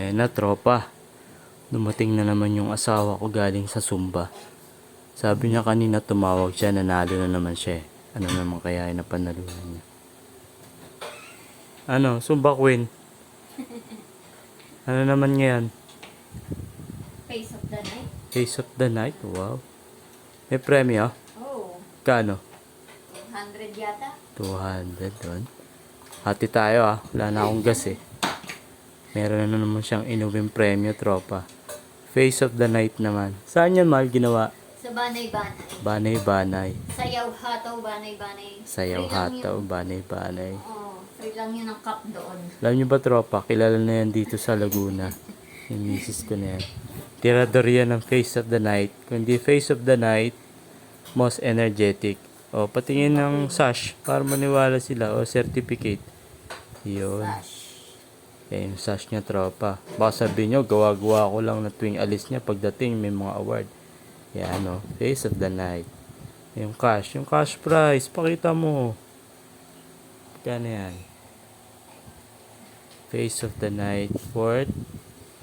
Ayan na, tropa. Dumating na naman yung asawa ko galing sa Zumba. Sabi niya kanina tumawag siya, nanalo na naman siya. Ano naman kaya yung napanalunan niya? Ano, Zumba Queen? Ano naman ngayon? Face of the night. Face of the night? Wow. May premyo? Oh, Kano? 200 yata. 200 doon. Hati tayo wala na akong gas Meron na naman siyang inuwing premyo, tropa. Face of the night naman. Saan yan, mahal, ginawa? Sa banay-banay. Banay-banay. Sayaw hataw, banay-banay. Sayaw Free lang hataw, yun. banay-banay. Oo, free lang yun ang cup doon. Alam niyo ba, tropa, kilala na yan dito sa Laguna. Yung misis ko na yan. Tirador yan ng face of the night. Kung di face of the night, most energetic. O, patingin ng sash para maniwala sila. O, certificate. Yun. Slash. Yan yung sash niya, tropa. Baka sabihin nyo, gawa-gawa ko lang na tuwing alis niya. Pagdating, may mga award. Yan, face of the night. Yung cash prize. Pakita mo. Kano yan? Face of the night. Fourth.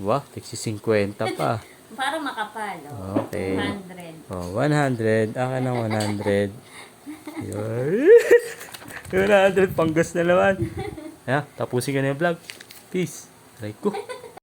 Wow, tiksi 50 pa. Para makapal. Oh. Okay. 100. Oh, 100. Akin ng 100. Yun. 100. Panggas na naman. Ayan, tapusin ko na yung vlog. Peace. Aray ko.